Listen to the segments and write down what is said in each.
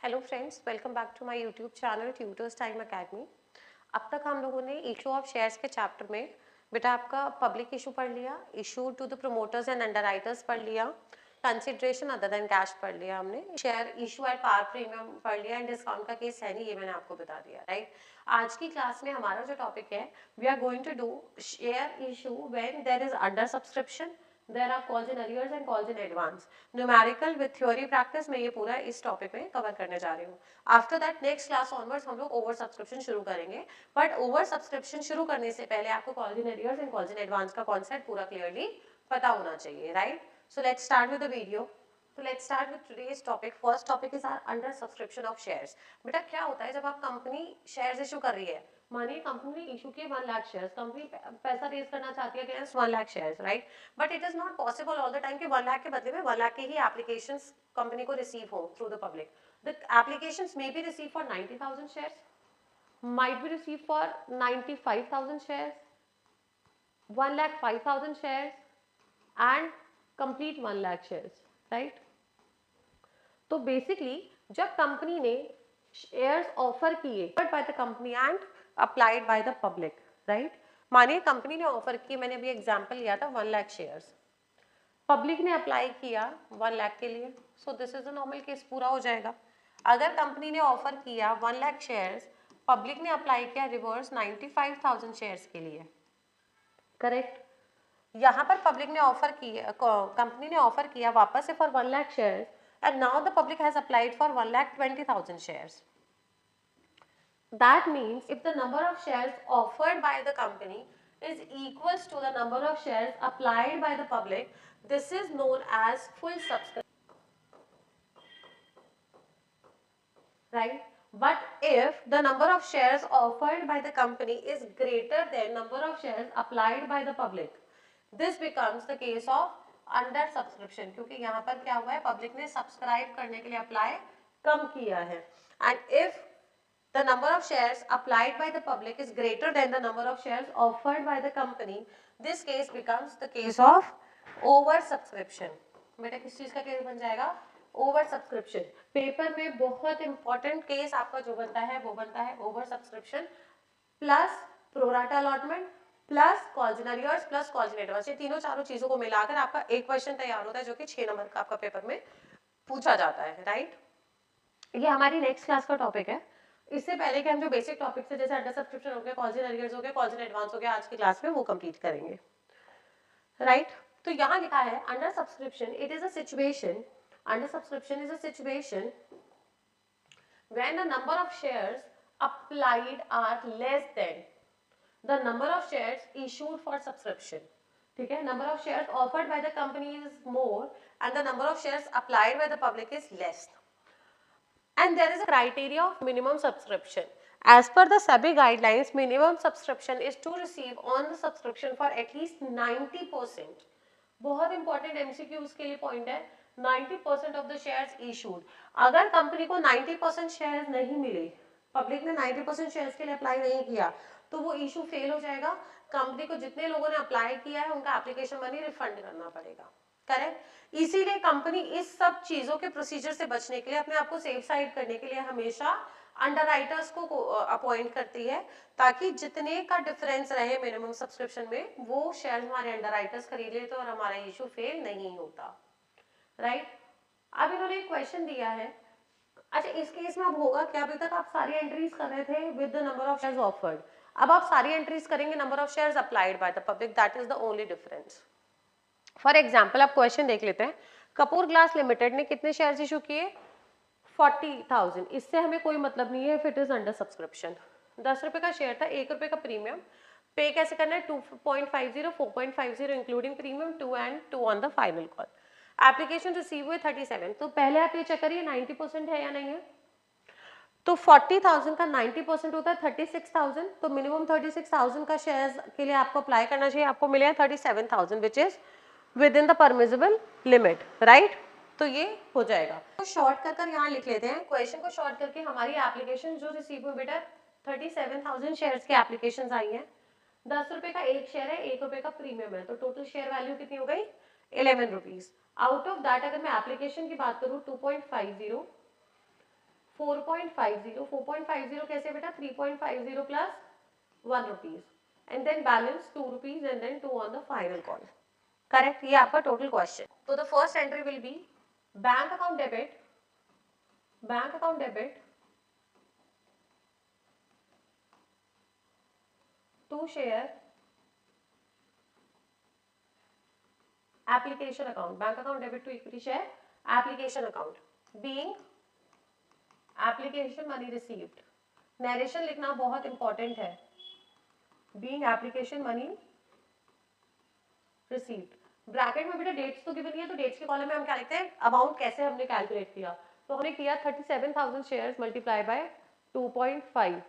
Hello friends, welcome back to my YouTube channel tutors time academy. अब तक हम लोगों ने इशू ऑफ शेयर्स के चैप्टर में बेटा आपका पब्लिक इशू पढ़ लिया, issue to the promoters and underwriters पढ़ लिया, कंसिडरेशन अदर देन कैश पढ़ लिया, हमने share issue at par premium पढ़ लिया एंड डिस्काउंट का केस है नहीं, ये मैंने आपको बता दिया, राइट। आज की क्लास में हमारा जो टॉपिक है, we are going to do share issue when there is under subscription, there are calls in arrears and calls in advance, numerical with theory practice। मैं ये पूरा इस टॉपिक में कवर करने जा रही हूँ। After that next class onwards हम लोग ओवर सब्सक्रिप्शन शुरू करेंगे, बट ओवर सब्सक्रिप्शन शुरू करने से पहले आपको calls in arrears and calls in advance का कॉन्सेप्ट पूरा क्लियरली पता होना चाहिए, right. So let's start with the video. So let's start with today's topic. First topic is our under subscription of shares. बेटा क्या होता है जब आप कंपनी शेयर्स इशू कर रही है, मानिए कंपनी ने इशू किए 1 लाख शेयर्स, कंपनी पैसा रेज करना चाहती है against 1 lakh shares, right. But it is not possible all the time कि 1 लाख के बदले में 1 लाख के ही एप्लीकेशंस कंपनी को रिसीव हो through the public. The applications may be receive for 90,000 shares, might be received for 95,000 shares, 1,05,000 shares and complete 1 lakh shares, right। तो basically जब company ने शेयर्स ऑफर किए bye the company and applied by the public, right. मानिए company ने offer किए, मैंने अभी example लिया था 1 लाख शेयर्स, पब्लिक ने अप्लाई किया 1 लाख के लिए, so this is a normal case, पूरा हो जाएगा। अगर कंपनी ने ऑफर किया 1 लाख शेयर्स, पब्लिक ने अप्लाई किया रिवर्स 95,000 शेयर्स के लिए, करेक्ट। यहाँ पर पब्लिक ने ऑफर किया, कंपनी ने ऑफर किया वापस से for 1 lakh shares and now the public has applied for 1,20,000 shares. That means if the number of shares offered by the company is equals to the number of shares applied by the public, this is known as full subscription, right? But if the number of shares offered by the company is greater than number of shares applied by the public, this becomes the case of under subscription, क्योंकि यहाँ पर क्या हुआ है, public ने subscribe करने के लिए अप्लाई कम किया है। And if the number of shares applied by the public is greater than the number of shares offered by the company, this case becomes the case of over subscription. बेटा किस चीज का case बन जाएगा, over subscription. Paper में बहुत important case आपका जो बनता है वो बनता है over subscription plus pro rata allotment plus calls in arrears plus calls in advance. ये तीनों चारों चीजों को मिलाकर आपका एक क्वेश्चन तैयार होता है जो कि 6 नंबर का आपका पेपर में पूछा जाता है, राइट। ये हमारी नेक्स्ट क्लास का टॉपिक है। इससे पहले कि हम जो बेसिक टॉपिक्स है जैसे अंडर सब्सक्रिप्शन हो गया, कॉल्स इन अरियर्स हो गया, कॉल्स इन एडवांस हो गया, आज की क्लास में वो कंप्लीट करेंगे, राइट। तो यहाँ लिखा है under subscription it is a situation, under subscription is a situation when the number of shares applied are less than the number of shares issued for subscription, ठीक है। number of shares offered by the company is more and the number of shares applied by the public is less, and there is a criteria of minimum subscription. As per the SEBI guidelines, minimum subscription is to receive on the subscription for at least 90%। बहुत important MCQs के लिए point है, 90% of the shares issued. अगर company को 90% shares नहीं मिले, public ने 90% shares के लिए अप्लाई नहीं किया, तो वो इशू फेल हो जाएगा। कंपनी को जितने लोगों ने अप्लाई किया है उनका एप्लीकेशन मनी रिफंड करना पड़ेगा, करेक्ट। इसीलिए कंपनी इस सब चीजों के प्रोसीजर से बचने के लिए, अपने आप को सेफ साइड करने के लिए हमेशा अंडरराइटर्स को अपॉइंट करती है, ताकि जितने का डिफरेंस रहे मिनिमम सब्सक्रिप्शन में वो शेयर हमारे अंडरराइटर्स खरीद लेते और हमारा इशू फेल नहीं होता, राइट। अब इन्होंने एक क्वेश्चन दिया है। अच्छा, इस केस में अब होगा क्या, अभी तक आप सारी एंट्रीज कर रहे थे with the number of shares offered, अब आप सारी एंट्रीज करेंगे number of shares applied by the public, that is the only difference. For example आप क्वेश्चन देख लेते हैं, कपूर ग्लास लिमिटेड ने कितने शेयर्स इशू किए, 40,000। इससे हमें कोई मतलब नहीं है if it is under subscription. 10 रुपए का शेयर था, 1 रुपए का प्रीमियम, पे कैसे करना है, 2.50, 4.50 including premium, 2 and 2 on the final call. Application receive हुए 37, तो पहले आप ये चेक करिए 90% है या नहीं है। तो 40,000 का 90% होता है 36,000, तो मिनिमम 36,000 का शेयर्स के लिए आपको अप्लाई करना चाहिए, आपको मिले हैं 37,000 which is with in the permissible limit, right. तो ये हो जाएगा। तो शॉर्ट कर यहाँ लिख लेते हैं, क्वेश्चन को शॉर्ट करके हमारी एप्लीकेशन जो रिसीव हुई बेटा 37,000 शेयर्स की एप्लीकेशन आई हैं, 10 रुपए का एक शेयर है, 1 रुपए का प्रीमियम है, तो टोटल शेयर वैल्यू कितनी हो गई, 11 रुपीज। आउट ऑफ दैट अगर मैं एप्लीकेशन की बात करूँ 2.50, 4.50, 4.50 कैसे बेटा, 3.50 plus 1 rupees and then balance 2 rupees and then 2 on the final call. Correct? ये आपका total question. So the first entry will be bank account debit to share application account, bank account debit to equity share application account, being application money received. Narration लिखना बहुत important है. Being application money received. Bracket में बेटा dates तो given नहीं है, तो dates के कॉलम में हम क्या लिखते हैं, अमाउंट कैसे हमने कैलकुलेट किया, तो हमने किया 37,000 shares multiply bye 2.5.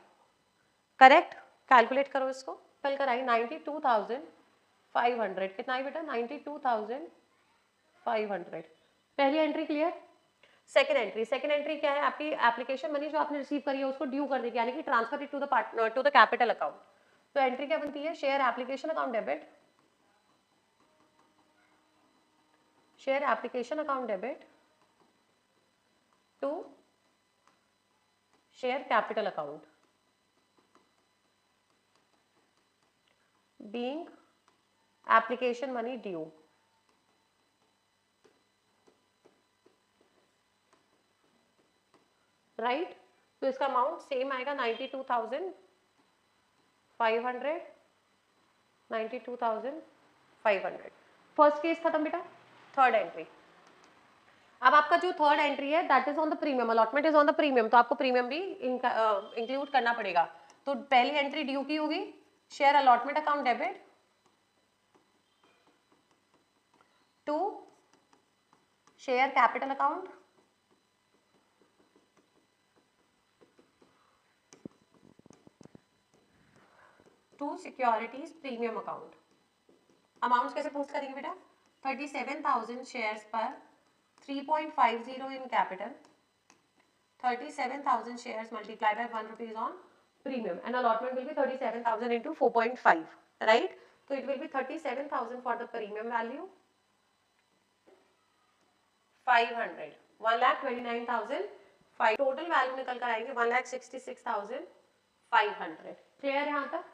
Correct? Calculate करो इसको. कल कराई 92,500. कितना है बेटा, 92,500. पहली एंट्री क्लियर. सेकंड एंट्री क्या है, आपकी एप्लीकेशन मनी जो आपने रिसीव करी है उसको ड्यू कर देगी, यानी कि transfer it to the partner to the capital account. तो एंट्री क्या बनती है, share application account debit, share application account debit to share capital account, being application money due. Right? तो इसका अमाउंट सेम आएगा 92,500. 92,500. फर्स्ट केस खत्म बेटा. Third entry. अब आपका जो थर्ड एंट्री है that is on the premium, allotment is on the premium, तो आपको प्रीमियम भी इंक्लूड करना पड़ेगा. तो पहली एंट्री ड्यू की होगी, share allotment account debit to share capital account to securities premium account. Amounts कैसे पोस्ट करेंगे बेटा, 37,000 शेयर्स पर 3.50 in capital, 37,000 shares multiplied by 1 rupees on premium, and allotment will be 37,000 into 4.5, right? So it will be 37,000 for the premium value, 500, 1,29,000, total value निकल कर आएंगे 1,66,500. Clear है यहाँ तक?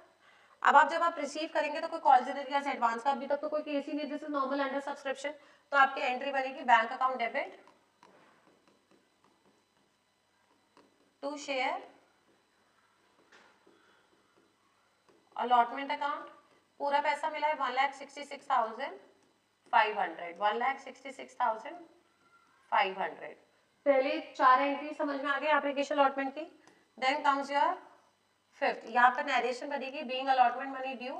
अब आप जब आप रिसीव करेंगे तो कोई कॉल या एडवांस का अभी तक तो कोई केस ही नहीं, this is normal under subscription. तो आपकी एंट्री बनेगी bank account debit to share allotment account. पूरा पैसा मिला है 1,66,500. 1,66,500. पहले चार एंट्री समझ में आ गई एप्लीकेशन अलॉटमेंट की. Then comes your fifth. यहाँ पर नरेशन बनेगी बीइंग अलॉटमेंट मनी ड्यू.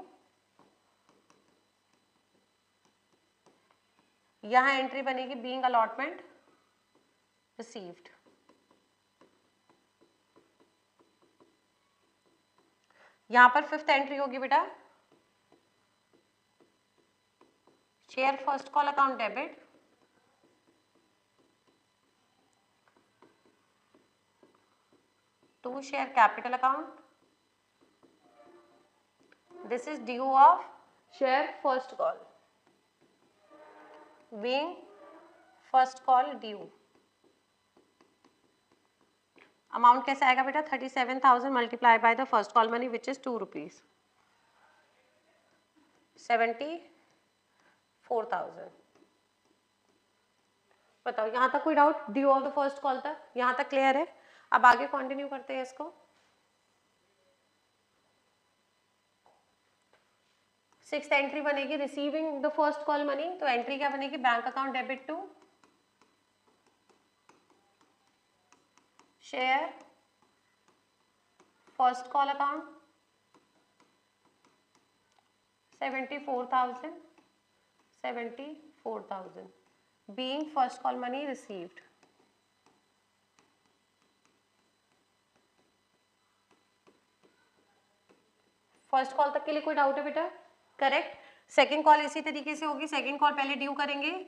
यहाँ एंट्री बनेगी बीइंग अलॉटमेंट रिसीव्ड. यहाँ पर फिफ्थ एंट्री होगी बेटा share first call account debit to share capital account. This is due of share first call, being first call due. Amount कैसे आएगा बेटा, 37,000 multiplied by the first call money which is 2 rupees, 74,000. बताओ यहाँ तक कोई doubt, due of the first call तक यहाँ तक क्लियर है. अब आगे कंटिन्यू करते हैं इसको. सिक्स्थ एंट्री बनेगी receiving the first call money. तो एंट्री क्या बनेगी, bank account debit to share first call account 74,000 being first call money received. First call तक के लिए कोई डाउट है बेटा? करेक्ट. सेकंड कॉल इसी तरीके से होगी. सेकंड कॉल पहले ड्यू करेंगे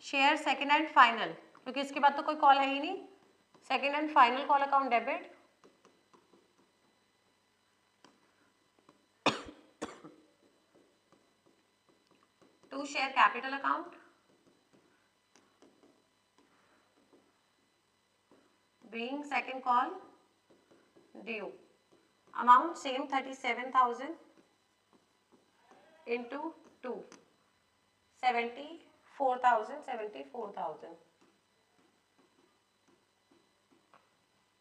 शेयर सेकंड एंड फाइनल, क्योंकि इसके बाद तो कोई कॉल है ही नहीं. Second and final call account debit to share capital account being second call due. Amount same 37,000 into 2, 74,000.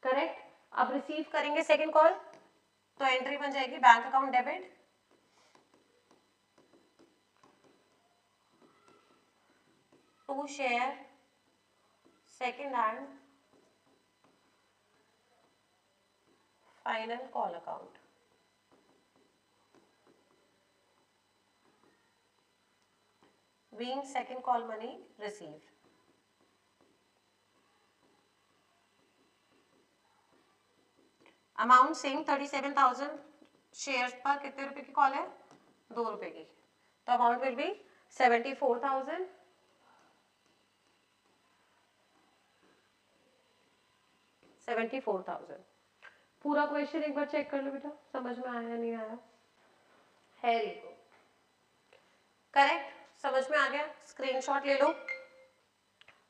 Correct. अब रिसीव करेंगे सेकेंड कॉल तो एंट्री बन जाएगी bank account debit to share second and final call account. Being second call money receive. Amount same 37,000 shares पर कितने रुपए की call है 2 रुपए की तो अमाउंट विल बी 74,000 74,000. पूरा क्वेश्चन एक बार चेक कर लो बेटा समझ में आया नहीं आया है रिको करेक्ट समझ में आ गया स्क्रीनशॉट ले लो.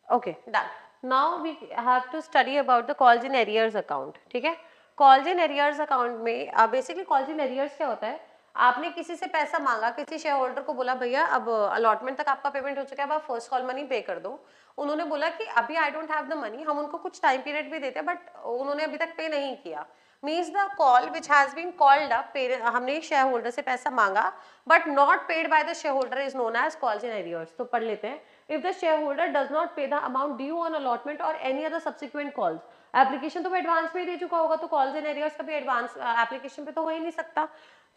Okay done. Now we have to study about the calls in arrears account. ठीक है कॉल्स इन एरियर्स अकाउंट में बेसिकली कॉल्स इन एरियर्स क्या होता है आपने किसी से पैसा मांगा किसी शेयर होल्डर को बोला भैया अब अलॉटमेंट तक आपका पेमेंट हो चुका है अब आप फर्स्ट कॉल मनी पे कर दो. उन्होंने बोला कि अभी I don't have the money. हम उनको कुछ टाइम पीरियड भी देते हैं बट उन्होंने अभी तक पे नहीं किया. Means the call which has been called up हमने शेयर होल्डर से पैसा मांगा but not paid by the shareholder is known as calls in arrears. तो पढ़ लेते हैं. If the shareholder does not pay the amount due on allotment और any other subsequent calls. Application तो advance में ही दे चुका होगा तो कॉल्स इन एरियर्स का भी एडवांस एप्लीकेशन पे तो हो ही नहीं सकता.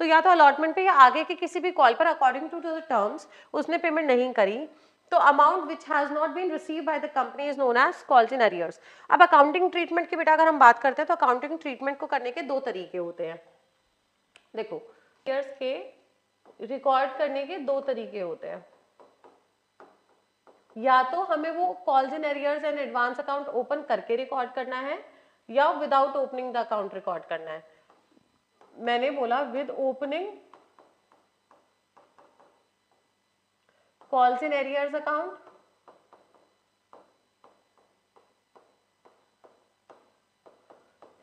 तो या तो अलॉटमेंट पे या आगे के किसी भी कॉल पर अकॉर्डिंग टू द टर्म्स उसने पेमेंट नहीं करी तो amount which has not been receive by the company is known as calls in arrears. अब अकाउंटिंग ट्रीटमेंट की बेटा अगर हम बात करते हैं तो अकाउंटिंग ट्रीटमेंट को करने के दो तरीके होते हैं. देखो एरियर्स के रिकॉर्ड करने के दो तरीके होते हैं. या तो हमें वो calls in arrears and advance account open करके रिकॉर्ड करना है या without opening the account record करना है. मैंने बोला with opening calls in arrears account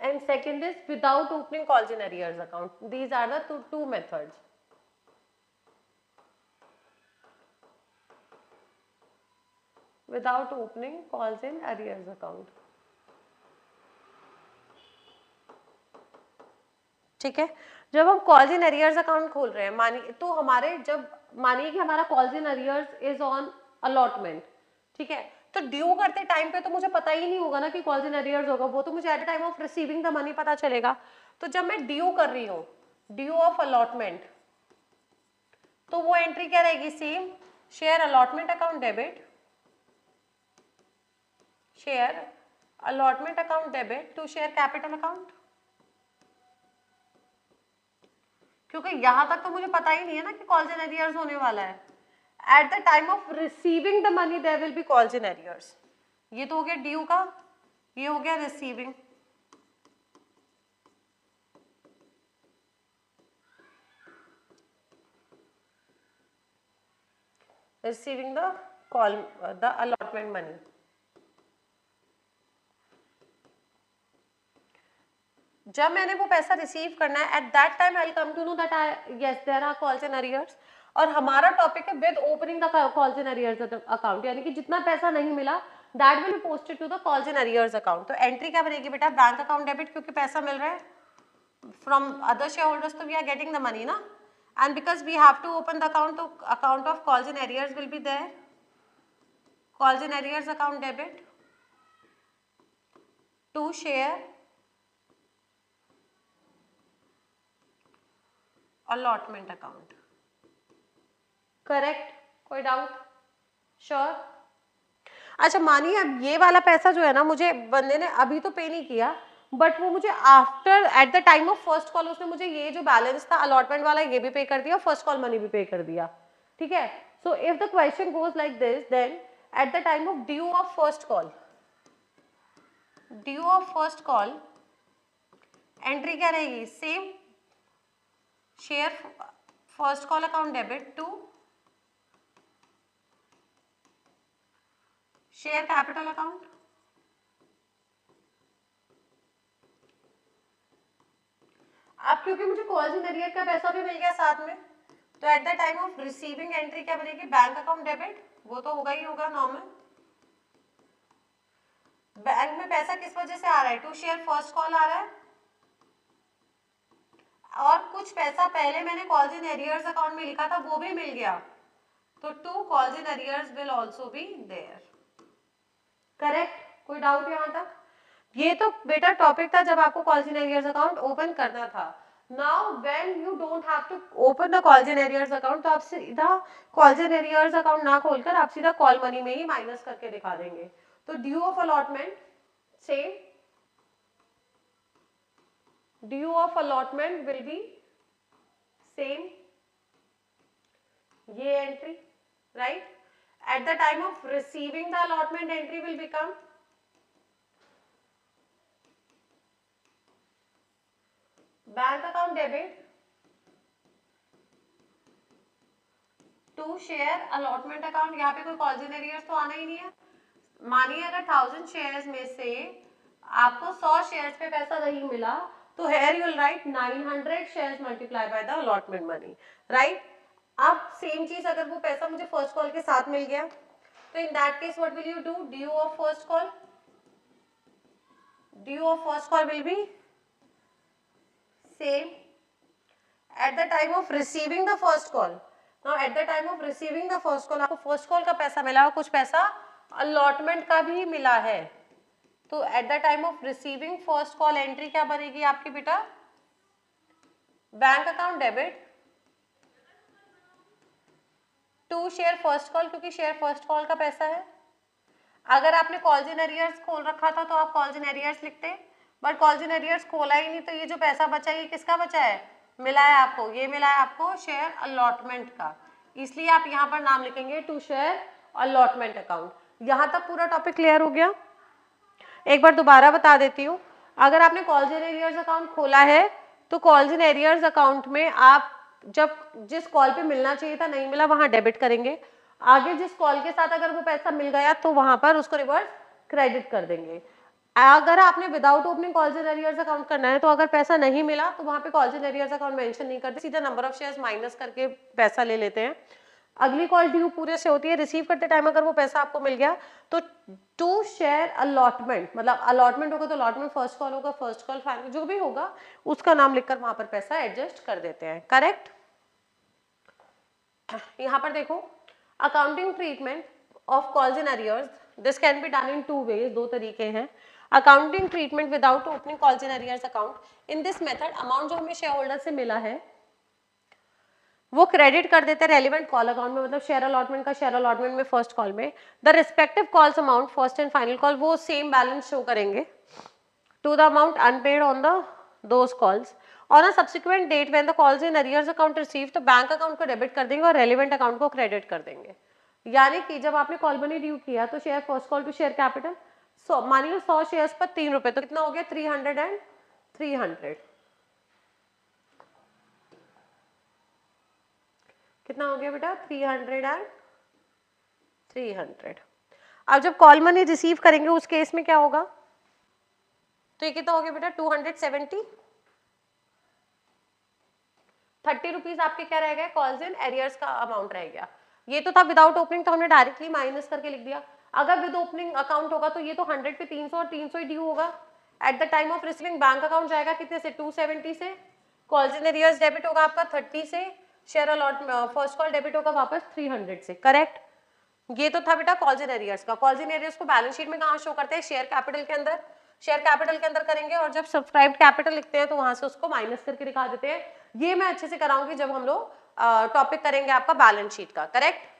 and second is without opening calls in arrears account. These are the two methods. Without opening calls in arrears account. ठीक है जब हम calls in arrears account खोल रहे हैं मानिए तो हमारे जब मानिए कि हमारा calls in arrears is on allotment. ठीक है तो ड्यू करते टाइम पे तो मुझे पता ही नहीं होगा ना कि कॉल्स इन एरियर्स होगा वो तो मुझे eight the time of receiving the money पता चलेगा. तो जब मैं ड्यू कर रही हूँ ड्यू ऑफ अलॉटमेंट तो वो एंट्री क्या रहेगी same share allotment account debit share allotment account debit to share capital account. क्योंकि यहां तक तो मुझे पता ही नहीं है ना कि कॉल्स इन एरियर्स होने वाला है. At the time of receiving the money there will be calls in arrears. ये तो हो गया ड्यू का ये हो गया receiving. Receiving the call the allotment money. जब मैंने वो पैसा रिसीव करना है at that time I will come to know that yes there are calls in arrears. और हमारा टॉपिक है with opening the calls in arrears account यानी कि जितना पैसा नहीं मिला that will be posted to the calls in arrears account. तो एंट्री क्या बनेगी बेटा बैंक अकाउंट डेबिट क्योंकि पैसा मिल रहा है फ्रॉम अदर शेयर होल्डर्स तो we are getting the money ना and because we have to open the account तो account of calls in arrears will be there calls in arrears account debit to share allotment account. Correct कोई doubt sure. अच्छा मानिए अब ये वाला पैसा जो है ना मुझे बंदे ने अभी तो पे नहीं किया बट वो मुझे after eight the time of first call उसने मुझे ये जो बैलेंस था अलॉटमेंट वाला ये भी पे कर दिया फर्स्ट कॉल मनी भी पे कर दिया. ठीक है so if the question goes like this then at the time of due of first call entry क्या रहेगी same share first call account debit to share capital account. अब क्योंकि मुझे कॉल्स इन एरियर का पैसा भी मिल गया साथ में, तो eight the time of receiving entry क्या बनेगी, बैंक अकाउंट डेबिट, वो तो होगा ही होगा नॉर्मल। बैंक में पैसा किस वजह से आ रहा है, टू शेयर फर्स्ट कॉल आ रहा है, और कुछ पैसा पहले मैंने कॉल्स इन एरियर्स अकाउंट में लिखा था वो भी मिल गया, तो to calls in arrears will also be there. Correct, कोई डाउट यहाँ तक? ये तो बेटा टॉपिक था जब आपको calls in arrears account open करना था। Now when you don't have to open the calls in arrears account, तो आप सीधा कॉल्स इन एरियर्स अकाउंट ना खोलकर आप सीधा कॉल मनी में ही माइनस करके दिखा देंगे। तो due of allotment same, due of allotment will be same, ये entry right. At the time of receiving the allotment entry will become bank account debit to share allotment account. यहाँ पे कोई calls in arrears तो आना ही नहीं है। मानिए अगर 1000 शेयर्स में से आपको 100 शेयर्स पे पैसा नहीं मिला, तो here you will write 900 shares multiply by the allotment money, right. अब सेम चीज अगर वो पैसा मुझे फर्स्ट कॉल के साथ मिल गया, तो in that case what will you do, due of first call, due of first call will be same at the time of receiving the first call. Now at the time of receiving the first call आपको first call का पैसा मिला और कुछ पैसा allotment का भी मिला है, तो at the time of receiving first call entry क्या बनेगी आपकी बेटा, bank account debit to share first call, क्योंकि शेयर फर्स्ट कॉल का पैसा है। अगर आपने कॉल्स इन एरियर्स खोल रखा था तो आप कॉल्स इन एरियर्स लिखते, बट कॉल्स इन एरियर्स खोला ही नहीं, तो ये जो पैसा बचा ये किसका बचा है, मिला है आपको, ये मिला है आपको शेयर अलॉटमेंट का, इसलिए आप यहाँ पर नाम लिखेंगे टू शेयर अलॉटमेंट अकाउंट। यहाँ तक पूरा टॉपिक क्लियर हो गया? एक बार दोबारा बता देती हूँ, अगर आपने कॉल्स इन एरियर्स अकाउंट खोला है तो कॉल्स इन एरियर्स अकाउंट में आप जब जिस कॉल पे मिलना चाहिए था नहीं मिला वहां डेबिट करेंगे, आगे जिस कॉल के साथ अगर वो पैसा मिल गया तो वहां पर उसको रिवर्स क्रेडिट कर देंगे। अगर आपने without opening calls in arrears account करना है तो अगर पैसा नहीं मिला तो वहां पे calls in arrears account mention नहीं करते, सीधा नंबर ऑफ शेयर्स माइनस करके पैसा ले लेते हैं। अगली कॉल ड्यू पूरे से होती है, रिसीव करते टाइम अगर वो पैसा आपको मिल गया तो टू शेयर अलॉटमेंट, मतलब अलॉटमेंट होगा तो अलॉटमेंट फर्स्ट कॉल होगा, फर्स्ट कॉल फाइनल जो भी होगा उसका नाम लिखकर वहां पर पैसा एडजस्ट कर देते हैं। करेक्ट? यहाँ पर देखो, accounting treatment of calls in arrears, this can be done in two ways, दो तरीके हैं। Accounting treatment without opening calls in arrears account, in this method amount जो हमें शेयर होल्डर से मिला है वो क्रेडिट कर देते हैं रेलिवेंट कॉल अकाउंट में, मतलब शेयर अलॉटमेंट का शेयर अलॉटमेंट में फर्स्ट कॉल में, the respective calls amount first and final call वो सेम बैलेंस शो करेंगे to the amount unpaid on the those calls. On a subsequent date when the calls in arrears account receive, तो bank account को debit कर देंगे और relevant account को credit कर देंगे। यानी कि जब आपने कॉल मनी ड्यू किया तो share first call to share capital, मानिए 100 शेयर्स पर 3 रुपए, तो कितना हो गया 300 एंड 300, कितना हो गया बेटा 300 एंड 300। अब जब कॉल मनी रिसीव करेंगे उस केस में क्या होगा, तो ये कितना हो गया बेटा 270, 30 रुपीज आपके क्या रह गए कॉल्स इन एरियर्स का अमाउंट रह गया। ये तो था विदाउट ओपनिंग, तो हमने डायरेक्टली माइनस करके लिख दिया। अगर विद ओपनिंग अकाउंट होगा तो ये तो 100 पे 300 और 300 ही ड्यू होगा। Eight the time of receiving bank account जाएगा कितने से 270 से, कॉल्स इन एरियर्स डेबिट होगा आपका 30 से, share allot first call debit होगा वापस 300 से। करेक्ट? ये तो था बेटा कॉल्स इन एरियर्स का। कॉल्स इन एरियर्स को बैलेंस शीट में कहाँ शो करते हैं, शेयर कैपिटल के अंदर, शेयर कैपिटल के अंदर करेंगे और जब सब्सक्राइब्ड कैपिटल लिखते हैं तो वहां से उसको माइनस करके दिखा देते हैं। ये मैं अच्छे से कराऊंगी जब हम लोग टॉपिक करेंगे आपका बैलेंस शीट का। करेक्ट?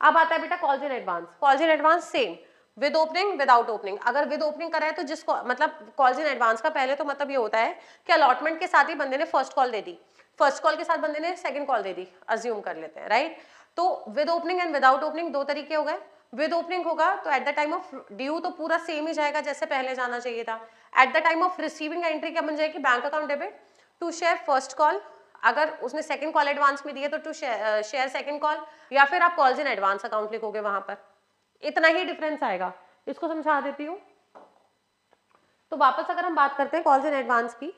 अब आता है बेटा calls in advance. Calls in advance same, with opening without opening. अगर विद ओपनिंग करा है तो जिसको मतलब कॉल्स इन एडवांस का पहले तो मतलब ये होता है कि अलॉटमेंट के साथ ही बंदे ने फर्स्ट कॉल दे दी, फर्स्ट कॉल के साथ बंदे ने सेकंड कॉल दे दी, अज्यूम कर लेते हैं, राइट। तो with opening and without opening दो तरीके हो गए। विद ओपनिंग होगा तो eight the time of due तो पूरा सेम ही जाएगा जैसे पहले जाना चाहिए था। At the time of receiving entry क्या बन जाएगी, bank account debit to share first call, अगर उसने सेकंड कॉल एडवांस में दिए तो टू शेयर सेकंड कॉल, या फिर आप कॉल्स इन एडवांस अकाउंट लिखोगे वहां पर, इतना ही डिफरेंस आएगा। इसको समझा देती हूँ। तो वापस अगर हम बात करते हैं कॉल्स इन एडवांस की,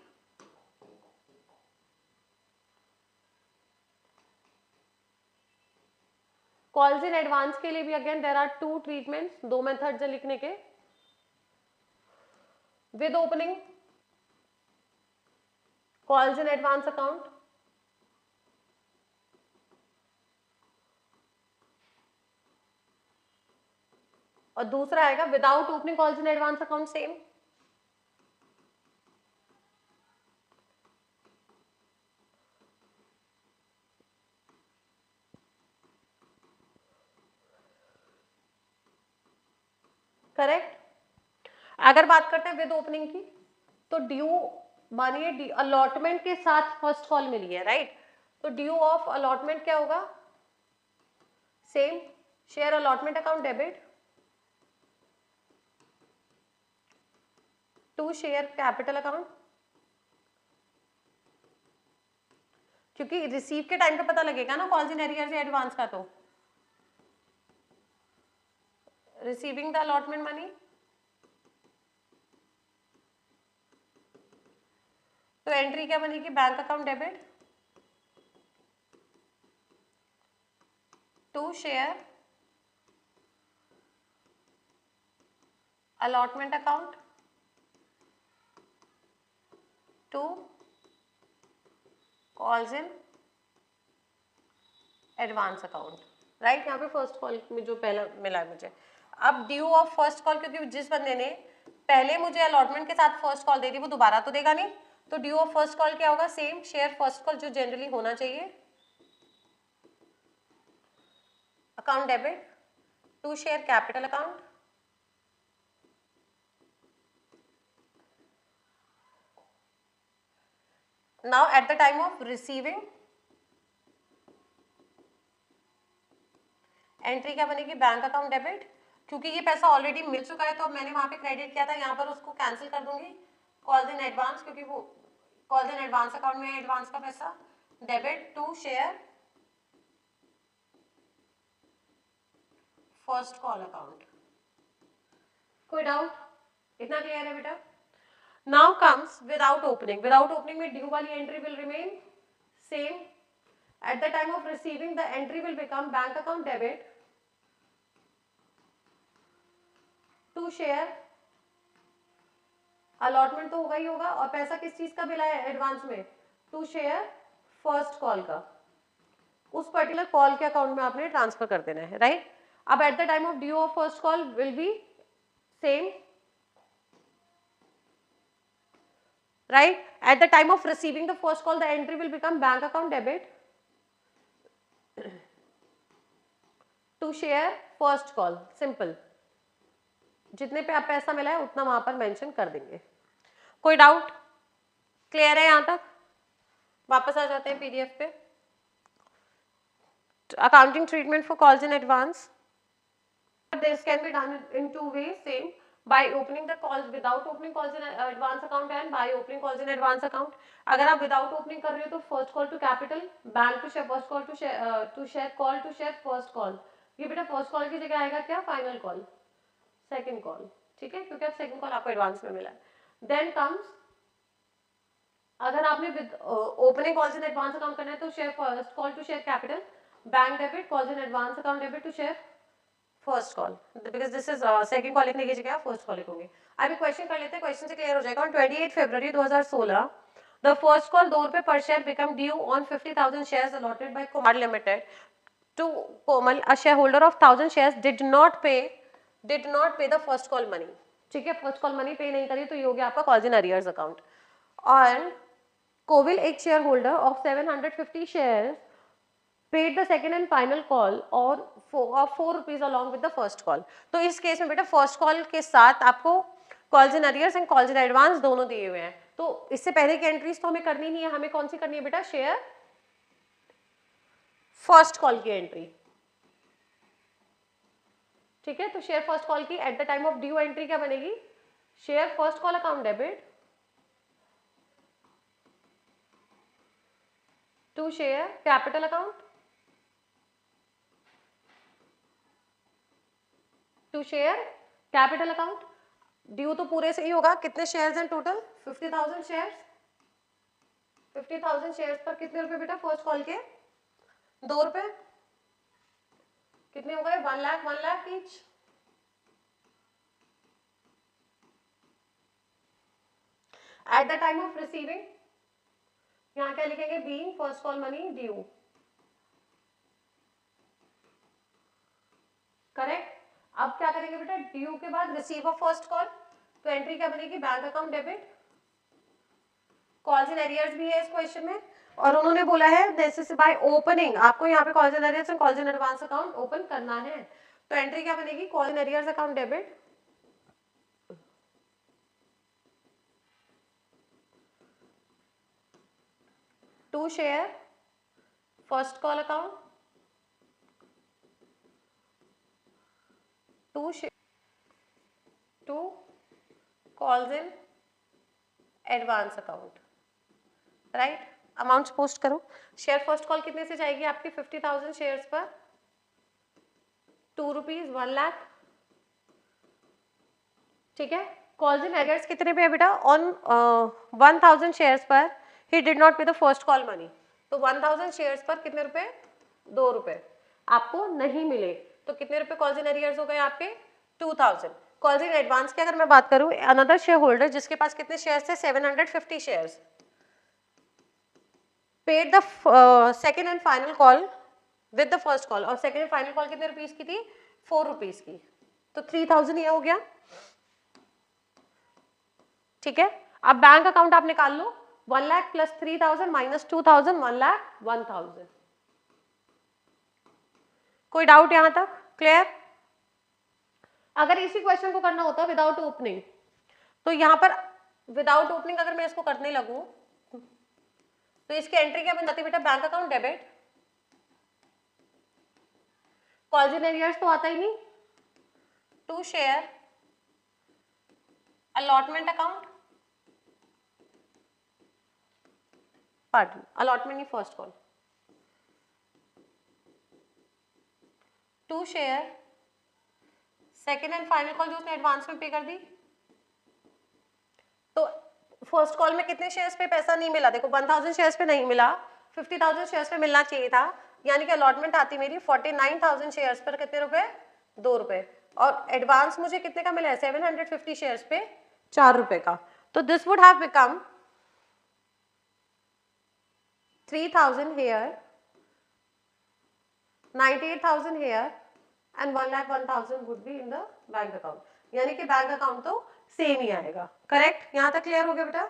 कॉल्स इन एडवांस के लिए भी again there are two treatments, दो मेथड्स है लिखने के। With opening calls in advance account, और दूसरा आएगा without opening calls in advance account. Same correct. अगर बात करते हैं विद ओपनिंग की, तो ड्यू मानिए अलॉटमेंट के साथ फर्स्ट कॉल मिली है, राइट, तो ड्यू ऑफ अलॉटमेंट क्या होगा, same share allotment account debit to share capital account, क्योंकि रिसीव के टाइम पे पता लगेगा ना कॉल्स इन एरियर्स या एडवांस का, तो रिसीविंग द अलॉटमेंट मनी, तो एंट्री क्या बनेगी, bank account debit to share allotment account to calls in advance account, right. यहाँ पे फर्स्ट कॉल में जो पहला मिला है मुझे, अब ड्यू ऑफ फर्स्ट कॉल, क्योंकि जिस बंदे ने पहले मुझे अलॉटमेंट के साथ फर्स्ट कॉल दे दी वो दोबारा तो देगा नहीं, तो ड्यू ऑफ फर्स्ट कॉल क्या होगा, सेम शेयर फर्स्ट कॉल जो जनरली होना चाहिए, account debit to share capital account now at the time of receiving entry क्या बनेगी, बैंक अकाउंट डेबिट, क्योंकि ये पैसा ऑलरेडी मिल चुका है तो मैंने वहां पे क्रेडिट किया था, यहाँ पर उसको कैंसिल कर दूंगी, कॉल्स इन एडवांस, क्योंकि वो कॉल्स इन एडवांस अकाउंट में एडवांस का पैसा, debit to share first call account. कोई डाउट, इतना क्लियर है बेटा। Now comes without opening. Without opening में due वाली entry will remain same. At the time of receiving, the entry will become bank account debit to share allotment, तो होगा ही होगा, और पैसा किस चीज का मिला है एडवांस में, टू शेयर फर्स्ट कॉल का, उस पर्टिकुलर कॉल के अकाउंट में आपने ट्रांसफर कर देना है, राइट। अब eight the time of due of first call will be same, right, at the time of receiving the first call the entry will become bank account debit to share first call, simple, जितने पे आप पैसा मिला है उतना वहां पर mention कर देंगे। कोई डाउट, क्लियर है यहां तक। वापस आ जाते हैं पीडीएफ पे। Accounting treatment for calls in advance, this can be done in two ways, same, by opening the calls, without opening calls in advance account and by opening calls in advance account। अगर आप without opening कर रहे हो तो first call to capital, bank to share first call to share call to share first call, ये बेटा first call की जगह आएगा क्या, final call, second call, ठीक है, क्योंकि अब second call आपको advance में मिला है। Then comes, अगर आपने with opening calls in advance account करना है तो share first call to share capital, bank debit, calls in advance account debit to share first call, because this is second call लिखने की जगह फर्स्ट कॉल लिखोगे। अभी क्वेश्चन कर लेते हैं, क्वेश्चन से क्लियर हो जाएगा। On 28 February 2016 the first call 2 रुपए per share become due on 50,000 shares allotted by Komal limited to Komal, a share holder of 1000 shares did not pay the first call money, ठीक है, फर्स्ट कॉल मनी पे नहीं करी तो ये हो गया आपका कॉल्स इन अरियर्स अकाउंट। और कोविल एक share holder of 750 shares paid the second and final call or of 4 rupees along with the first call। तो इस केस में बेटा फर्स्ट कॉल के साथ आपको calls in arrears and calls in advance दोनों दिए हुए हैं, तो इससे पहले की एंट्रीज तो हमें करनी नहीं है, हमें कौन सी करनी है बेटा, शेयर फर्स्ट कॉल की एंट्री, ठीक है। तो शेयर फर्स्ट कॉल की at the time of due entry क्या बनेगी, share first call account debit to share capital account to share capital account. Due तो पूरे से ही होगा, कितने शेयर्स हैं टोटल, 50,000 शेयर्स, 50,000 शेयर्स पर कितने रुपए बेटा फर्स्ट कॉल के, 2 रुपए, कितने हो गए? 1 lakh each. Eight the time of receiving यहाँ क्या लिखेंगे? Being first call money due. Correct. अब क्या करेंगे बेटा? ड्यू के बाद रिसीव ऑफ फर्स्ट कॉल, तो एंट्री क्या बनेगी? Bank account debit. Calls in arrears भी है इस क्वेश्चन में, और उन्होंने बोला है दिस इज बाय ओपनिंग, आपको यहाँ पे calls in arrears and calls in advance account open करना है। तो एंट्री क्या बनेगी? Call in arrears account debit, to share first call account, to calls in advance account. Right, amounts post करो। Share first call कितने से जाएगी आपकी? 50,000 शेयर्स पर 2 रुपीज 1 लाख। ठीक है। कॉल्स इन एरियर्स कितने पे है बेटा? ऑन 1000 शेयर्स पर he did not pay the first call money, तो 1000 शेयर्स पर कितने रुपए? 2 रुपए आपको नहीं मिले, तो कितने रुपए कॉल्स इन एरियर्स हो गए आपके? 2000। कॉल्स इन एडवांस की अगर मैं बात करूं, अनदर शेयर होल्डर जिसके पास कितने शेयर्स थे? 750 shares, paid the second and final call with the first call, और सेकेंड एंड फाइनल कॉल कितने रुपीस की थी? 4 रुपीस की, तो 3000 ये हो गया। ठीक है। अब बैंक अकाउंट आप निकाल लो, 1 लाख प्लस 3000 माइनस 2000, 1 लाख 1000। कोई डाउट यहां तक? क्लियर? अगर इसी क्वेश्चन को करना होता विदाउट ओपनिंग, तो यहां पर विदाउट ओपनिंग अगर मैं इसको करने लगूं, तो इसकी एंट्री क्या बन जाती है बेटा? Bank account debit, calls in arrears तो आता ही नहीं, टू शेयर अलॉटमेंट अकाउंट, पार्टन अलॉटमेंट नहीं first call, to share second and final call जो उसने एडवांस में पे कर दी। तो फर्स्ट कॉल में कितने शेयर्स पे पैसा नहीं मिला? देखो 1000 शेयर्स पे नहीं मिला, 50,000 शेयर्स पे मिलना चाहिए था, यानी कि अलॉटमेंट आती मेरी 49,000 शेयर्स पर कितने रुपए? 2 रुपए, और एडवांस मुझे कितने का मिला है? 750 शेयर्स पे 4 रुपए का। तो this would have become 3,000 here, 98,000 here and 1,01,000 would be in the bank account, यानी कि बैंक अकाउंट तो सेम ही आएगा। करेक्ट? यहां तक क्लियर हो गया बेटा?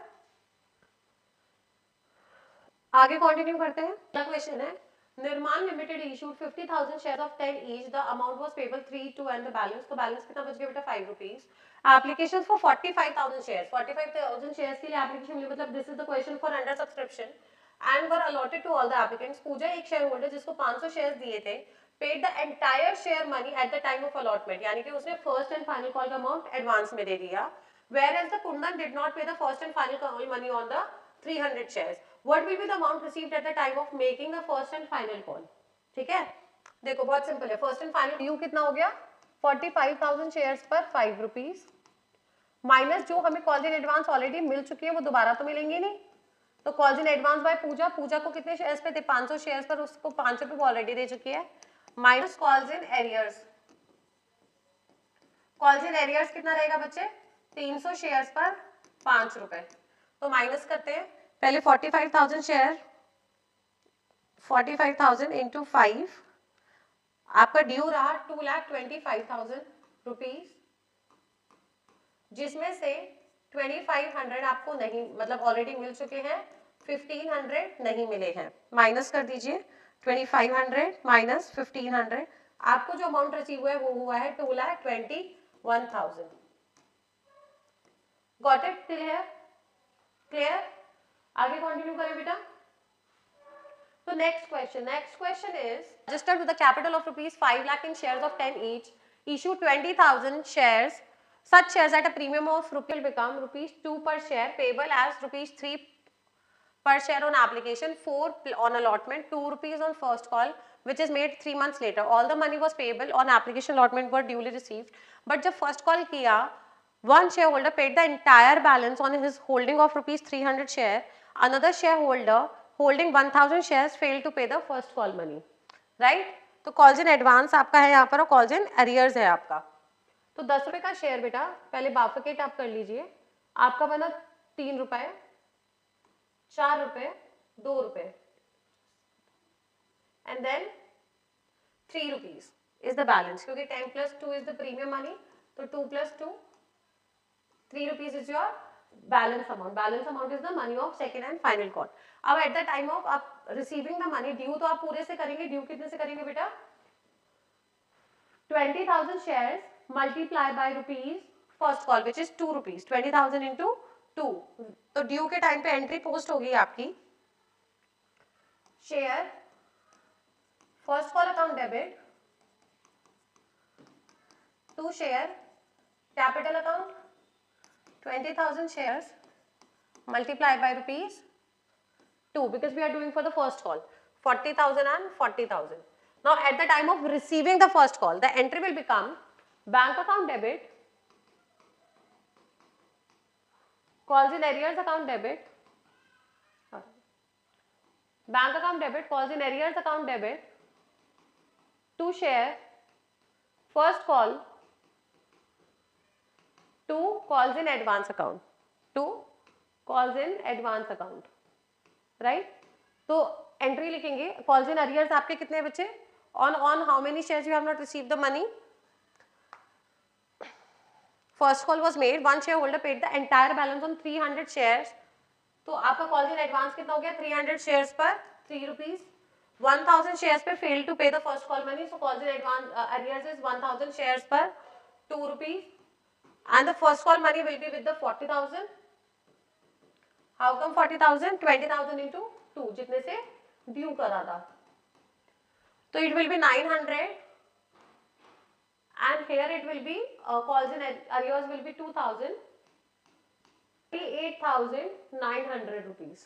आगे कंटिन्यू करते हैं। अगला क्वेश्चन है, Nirman limited issued 50,000 share of 10 ईच, the amount was payable 3 to and the balance, तो बैलेंस कितना बच गया बेटा? 5 rupees. Application for 45,000 shares, 45,000 shares के लिए एप्लीकेशन मिली, मतलब this is the question for under subscription and were allotted to all the applicants. Puja एक शेयर होल्डर जिसको 500 शेयर्स दिए थे, paid the entire share money at the time of allotment, यानी कि उसने फर्स्ट एंड फाइनल कॉल का amount advance में दे दिया, whereas the Kundan did not pay the first and final call money on the 300 shares. What will be the amount received at the time of making the first and final call? ठीक है, देखो बहुत simple है। First and final due कितना हो गया? 45,000 shares पर 5 rupees, minus जो हमें कॉल्स इन एडवांस ऑलरेडी मिल चुकी है वो दोबारा तो मिलेंगे नहीं, तो कॉल्स इन एडवांस बाय पूजा, पूजा को कितने शेयर्स पे थे? 500 शेयर्स पर, उसको 5 रुपए ऑलरेडी दे चुकी है, minus calls in arrears. Calls in arrears कितना रहेगा बच्चे? 300 शेयर्स पर 5 रुपए, तो माइनस करते हैं। पहले 45,000 शेयर, 45,000 इंटू 5, आपका ड्यू रहा 2,25,000 रुपीज, जिसमें से 2,500 आपको नहीं, मतलब ऑलरेडी मिल चुके हैं, 1,500 नहीं मिले हैं। माइनस कर दीजिए 2,500 माइनस 1,500, आपको जो अमाउंट रिसीव हुआ है वो हुआ है 2,21,000। Got it? Till here clear? आगे कंटिन्यू करें बेटा। तो next question is, registered with a capital of rupees 5 lakh in shares of 10 each, issue 20,000 shares, such shares at a premium of rupee will become rupees 2 per share, payable as rupees 3 per share on application, 4 on allotment, 2 rupees on first call, which is made 3 months later. All the money was payable on application, allotment were duly received, but जब first call किया, one shareholder paid the entire balance on his holding of rupees 300 share, another shareholder holding 1,000 shares failed to pay the first call money, right? तो calls in advance आपका है यहाँ पर और calls in arrears है आपका। तो 10 रुपए का शेयर बेटा पहले बाफिकेट आप कर लीजिए, आपका बना 3 रुपए, 4 रुपए, 2 रुपए and then 3 rupees is the balance, क्योंकि 10 plus 2 is the premium money, तो 2 plus 2, 3 rupees is your balance amount. Balance amount is the money of second and final call. अब at the time of आप receiving the money, due तो आप पूरे से करेंगे, due कितने से करेंगे बेटा? 20,000 shares multiply by rupees first call which is 2 rupees, 20,000 into 2, तो due के टाइम पे एंट्री पोस्ट होगी आपकी share first call account debit to share capital account 20,000 shares multiplied by rupees 2 because we are doing for the first call 40,000 and 40,000. Now at the time of receiving the first call, the entry will become bank account debit, calls in arrears account debit, bank account debit, calls in arrears account debit, to share first call, to calls in advance account, to calls in advance account, right? तो entry लिखेंगे calls in arrears आपके कितने बचे, on how many shares you have not received the money, first call was made, one share holder paid the entire balance on 300 shares, तो आपका calls in advance कितना हो गया 300 शेयर्स पर 3 रुपीज, 1000 शेयर्स पे फेल टू पे the first call money, so calls in advance arrears is 1000 shares पर 2 rupees and the first call money will be with the 40,000. How come 40,000? 20,000 into 2 जितने से due करा था, तो it will be 900 and here it will be calls in arrears will be 2,000, 8,900 rupees.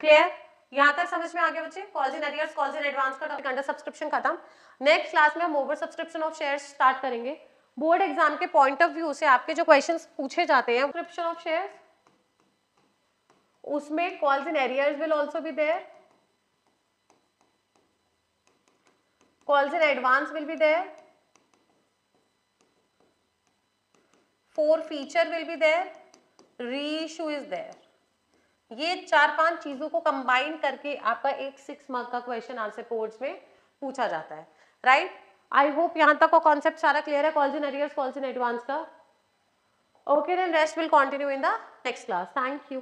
Clear? यहाँ तक समझ में आ गया बच्चे? Calls in arrears, calls in advance का टॉपिक अंडर सब्सक्रिप्शन खत्म। नेक्स्ट क्लास में हम over subscription of shares start करेंगे। बोर्ड एग्जाम के पॉइंट ऑफ व्यू से आपके जो क्वेश्चंस पूछे जाते हैं सब्सक्रिप्शन ऑफ शेयर्स, उसमें calls in arrears will also be there, calls in advance will be there, forfeiture will be there, reissue is there. ये 4-5 चीजों को कंबाइन करके आपका एक 6 मार्क का क्वेश्चन आंसर बोर्ड्स में पूछा जाता है, राइट? आई होप यहाँ तक का कॉन्सेप्ट सारा क्लियर है calls in arrears, calls in advance का। Okay then rest will continue in the next class. Thank you.